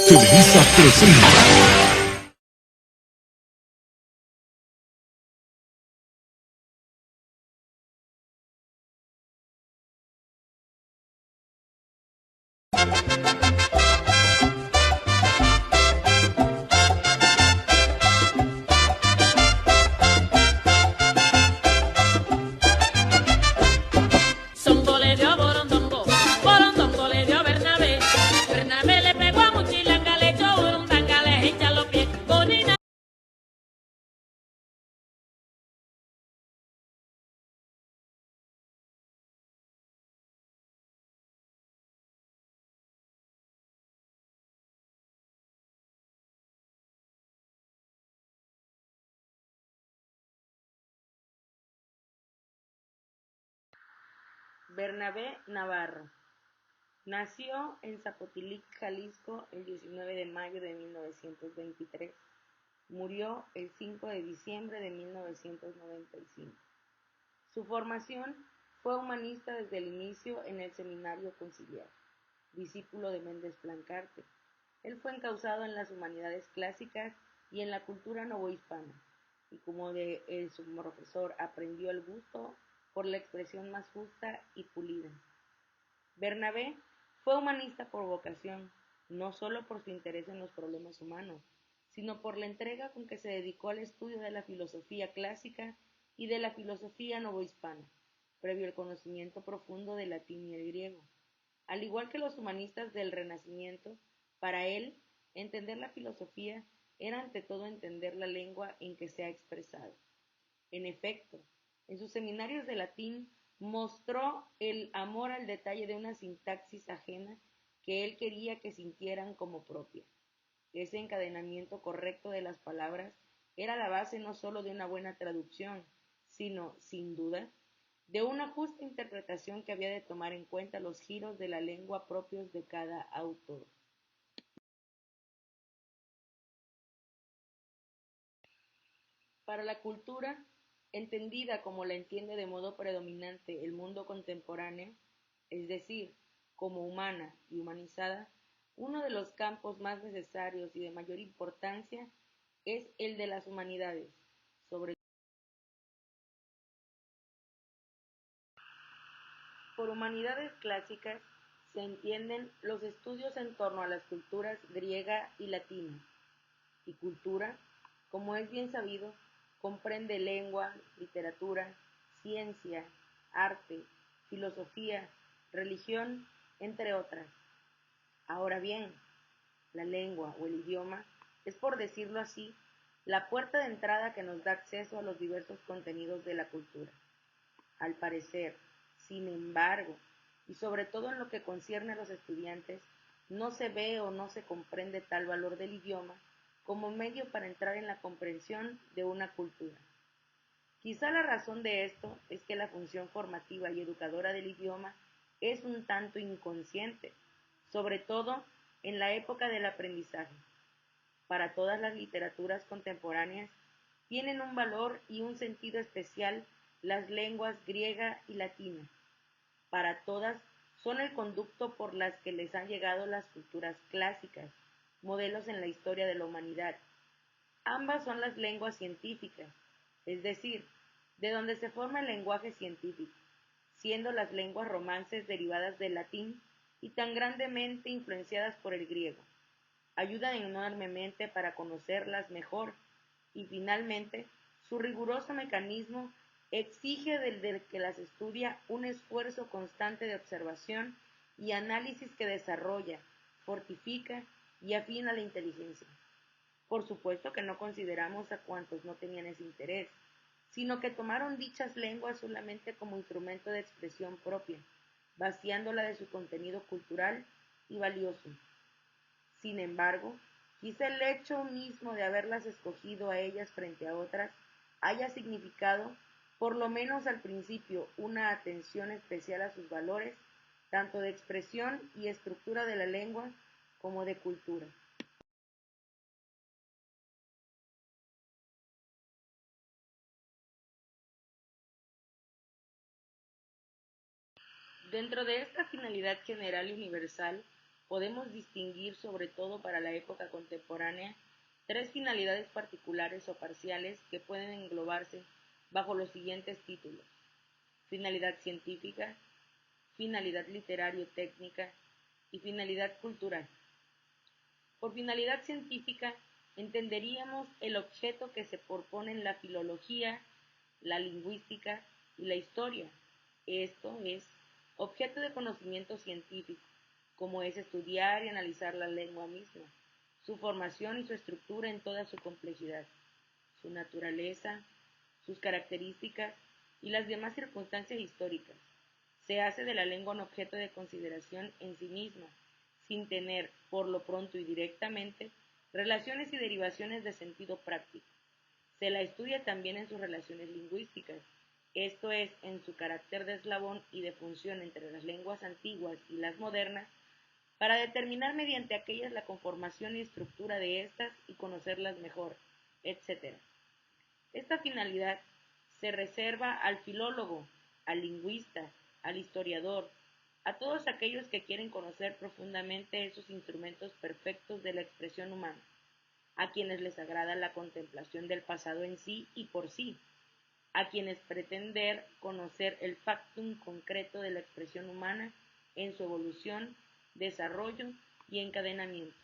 Televisa presenta. Songo le dio a Borondongo le dio a Bernabé, Bernabé le pegó a Muchilanga, le echó burundanga, le hincha los pies, Bonina. Bernabé Navarro nació en Zapotilic, Jalisco, el 19 de mayo de 1923. Murió el 5 de diciembre de 1995. Su formación fue humanista desde el inicio en el Seminario Conciliar, discípulo de Méndez Plancarte. Él fue encauzado en las humanidades clásicas y en la cultura novohispana, y como de su profesor aprendió el gusto por la expresión más justa y pulida. Bernabé fue humanista por vocación, no solo por su interés en los problemas humanos, sino por la entrega con que se dedicó al estudio de la filosofía clásica y de la filosofía novohispana, previo al conocimiento profundo del latín y el griego. Al igual que los humanistas del Renacimiento, para él, entender la filosofía era ante todo entender la lengua en que se ha expresado. En efecto, en sus seminarios de latín mostró el amor al detalle de una sintaxis ajena que él quería que sintieran como propia. Ese encadenamiento correcto de las palabras era la base no sólo de una buena traducción, sino, sin duda, de una justa interpretación que había de tomar en cuenta los giros de la lengua propios de cada autor. Para la cultura, entendida como la entiende de modo predominante el mundo contemporáneo, es decir, como humana y humanizada, uno de los campos más necesarios y de mayor importancia es el de las humanidades, sobre por humanidades clásicas se entienden los estudios en torno a las culturas griega y latina, y cultura, como es bien sabido, comprende lengua, literatura, ciencia, arte, filosofía, religión, entre otras. Ahora bien, la lengua o el idioma es, por decirlo así, la puerta de entrada que nos da acceso a los diversos contenidos de la cultura. Al parecer, sin embargo, y sobre todo en lo que concierne a los estudiantes, no se ve o no se comprende tal valor del idioma como medio para entrar en la comprensión de una cultura. Quizá la razón de esto es que la función formativa y educadora del idioma es un tanto inconsciente, sobre todo en la época del aprendizaje. Para todas las literaturas contemporáneas tienen un valor y un sentido especial las lenguas griega y latina. Para todas son el conducto por las que les han llegado las culturas clásicas, modelos en la historia de la humanidad. Ambas son las lenguas científicas, es decir, de donde se forma el lenguaje científico, siendo las lenguas romances derivadas del latín y tan grandemente influenciadas por el griego. Ayudan enormemente para conocerlas mejor y finalmente su riguroso mecanismo exige del que las estudia un esfuerzo constante de observación y análisis que desarrolla, fortifica y afina la inteligencia. Por supuesto que no consideramos a cuantos no tenían ese interés, sino que tomaron dichas lenguas solamente como instrumento de expresión propia, vaciándola de su contenido cultural y valioso. Sin embargo, quizá el hecho mismo de haberlas escogido a ellas frente a otras haya significado, por lo menos al principio, una atención especial a sus valores, tanto de expresión y estructura de la lengua como de cultura. Dentro de esta finalidad general y universal, podemos distinguir, sobre todo para la época contemporánea, tres finalidades particulares o parciales que pueden englobarse bajo los siguientes títulos: finalidad científica, finalidad literario-técnica y finalidad cultural. Por finalidad científica entenderíamos el objeto que se propone en la filología, la lingüística y la historia. Esto es, objeto de conocimiento científico, como es estudiar y analizar la lengua misma, su formación y su estructura en toda su complejidad, su naturaleza, sus características y las demás circunstancias históricas. Se hace de la lengua un objeto de consideración en sí misma, sin tener, por lo pronto y directamente, relaciones y derivaciones de sentido práctico. Se la estudia también en sus relaciones lingüísticas, esto es, en su carácter de eslabón y de función entre las lenguas antiguas y las modernas, para determinar mediante aquellas la conformación y estructura de éstas y conocerlas mejor, etc. Esta finalidad se reserva al filólogo, al lingüista, al historiador, a todos aquellos que quieren conocer profundamente esos instrumentos perfectos de la expresión humana, a quienes les agrada la contemplación del pasado en sí y por sí, a quienes pretender conocer el factum concreto de la expresión humana en su evolución, desarrollo y encadenamiento.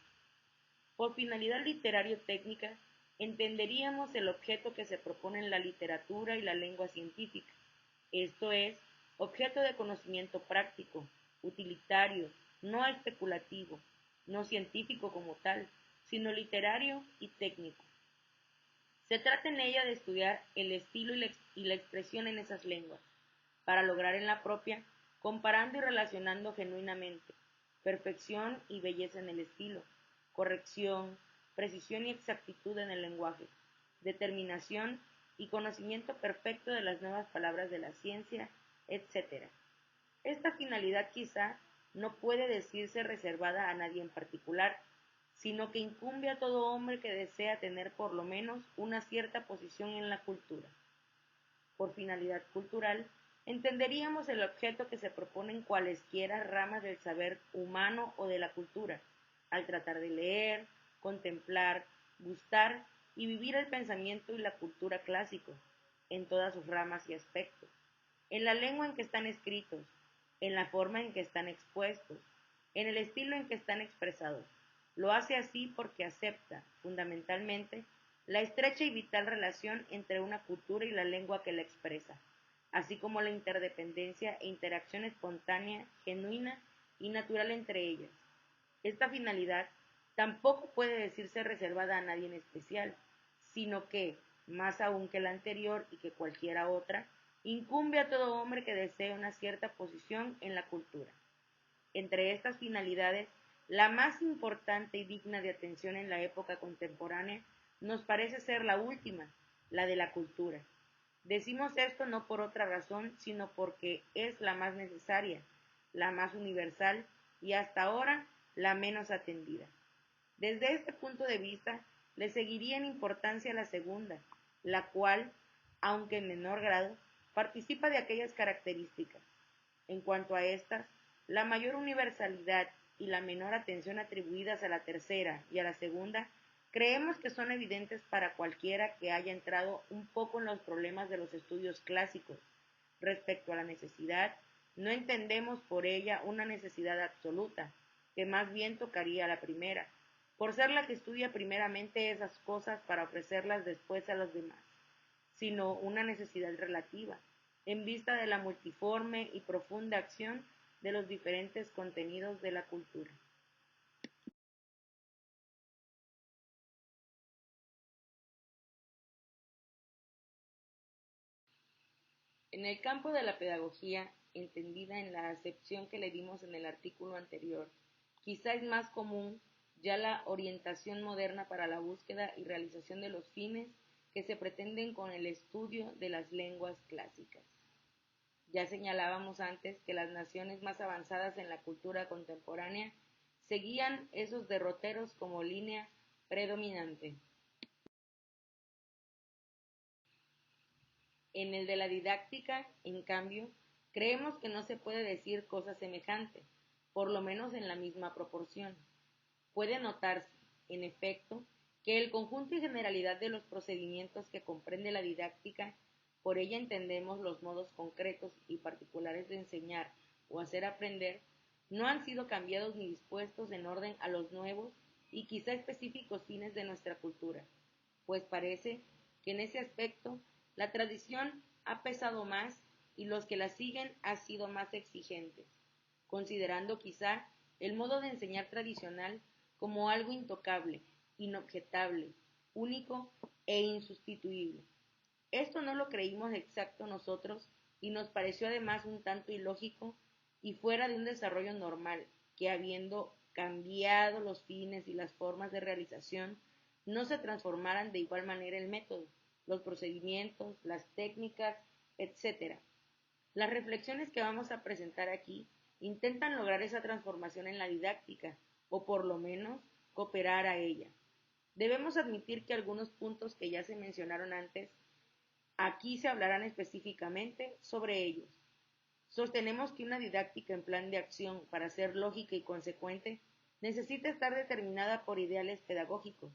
Por finalidad literario-técnica, entenderíamos el objeto que se propone en la literatura y la lengua científica, esto es, objeto de conocimiento práctico, utilitario, no especulativo, no científico como tal, sino literario y técnico. Se trata en ella de estudiar el estilo y la expresión en esas lenguas, para lograr en la propia, comparando y relacionando genuinamente, perfección y belleza en el estilo, corrección, precisión y exactitud en el lenguaje, determinación y conocimiento perfecto de las nuevas palabras de la ciencia, etc. Esta finalidad quizá no puede decirse reservada a nadie en particular, sino que incumbe a todo hombre que desea tener por lo menos una cierta posición en la cultura. Por finalidad cultural, entenderíamos el objeto que se propone en cualesquiera ramas del saber humano o de la cultura, al tratar de leer, contemplar, gustar y vivir el pensamiento y la cultura clásico, en todas sus ramas y aspectos, en la lengua en que están escritos, en la forma en que están expuestos, en el estilo en que están expresados. Lo hace así porque acepta, fundamentalmente, la estrecha y vital relación entre una cultura y la lengua que la expresa, así como la interdependencia e interacción espontánea, genuina y natural entre ellas. Esta finalidad tampoco puede decirse reservada a nadie en especial, sino que, más aún que la anterior y que cualquiera otra, incumbe a todo hombre que desee una cierta posición en la cultura. Entre estas finalidades, la más importante y digna de atención en la época contemporánea nos parece ser la última, la de la cultura. Decimos esto no por otra razón, sino porque es la más necesaria, la más universal y hasta ahora la menos atendida. Desde este punto de vista, le seguiría en importancia la segunda, la cual, aunque en menor grado, participa de aquellas características. En cuanto a estas, la mayor universalidad y la menor atención atribuidas a la tercera y a la segunda, creemos que son evidentes para cualquiera que haya entrado un poco en los problemas de los estudios clásicos. Respecto a la necesidad, no entendemos por ella una necesidad absoluta, que más bien tocaría a la primera, por ser la que estudia primeramente esas cosas para ofrecerlas después a los demás, sino una necesidad relativa, en vista de la multiforme y profunda acción de los diferentes contenidos de la cultura. En el campo de la pedagogía, entendida en la acepción que le dimos en el artículo anterior, quizá es más común ya la orientación moderna para la búsqueda y realización de los fines que se pretenden con el estudio de las lenguas clásicas. Ya señalábamos antes que las naciones más avanzadas en la cultura contemporánea seguían esos derroteros como línea predominante. En el de la didáctica, en cambio, creemos que no se puede decir cosa semejante, por lo menos en la misma proporción. Puede notarse, en efecto, que el conjunto y generalidad de los procedimientos que comprende la didáctica, por ella entendemos los modos concretos y particulares de enseñar o hacer aprender, no han sido cambiados ni dispuestos en orden a los nuevos y quizá específicos fines de nuestra cultura, pues parece que en ese aspecto la tradición ha pesado más y los que la siguen han sido más exigentes, considerando quizá el modo de enseñar tradicional como algo intocable, inobjetable, único e insustituible. Esto no lo creímos exacto nosotros y nos pareció además un tanto ilógico y fuera de un desarrollo normal, que habiendo cambiado los fines y las formas de realización, no se transformaran de igual manera el método, los procedimientos, las técnicas, etc. Las reflexiones que vamos a presentar aquí intentan lograr esa transformación en la didáctica, o por lo menos cooperar a ella. Debemos admitir que algunos puntos que ya se mencionaron antes, aquí se hablarán específicamente sobre ellos. Sostenemos que una didáctica en plan de acción, para ser lógica y consecuente, necesita estar determinada por ideales pedagógicos,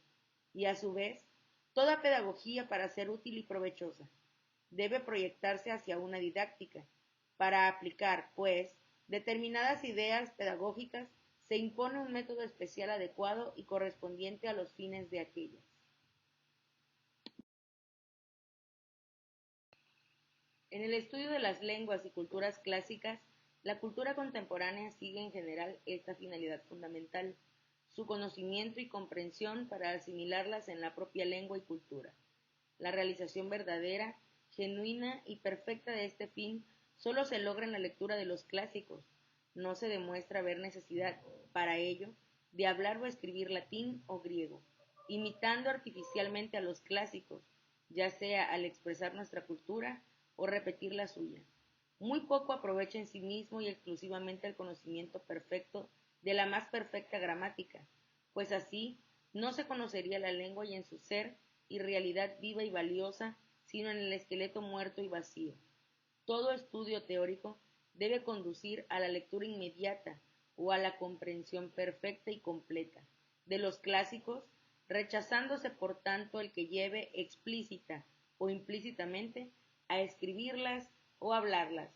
y a su vez, toda pedagogía para ser útil y provechosa debe proyectarse hacia una didáctica. Para aplicar, pues, determinadas ideas pedagógicas, se impone un método especial adecuado y correspondiente a los fines de aquellas. En el estudio de las lenguas y culturas clásicas, la cultura contemporánea sigue en general esta finalidad fundamental, su conocimiento y comprensión para asimilarlas en la propia lengua y cultura. La realización verdadera, genuina y perfecta de este fin solo se logra en la lectura de los clásicos. No se demuestra haber necesidad, para ello, de hablar o escribir latín o griego, imitando artificialmente a los clásicos, ya sea al expresar nuestra cultura o repetir la suya. Muy poco aprovecha en sí mismo y exclusivamente el conocimiento perfecto de la más perfecta gramática, pues así no se conocería la lengua y en su ser y realidad viva y valiosa, sino en el esqueleto muerto y vacío. Todo estudio teórico debe conducir a la lectura inmediata o a la comprensión perfecta y completa de los clásicos, rechazándose por tanto el que lleve explícita o implícitamente a escribirlas o hablarlas.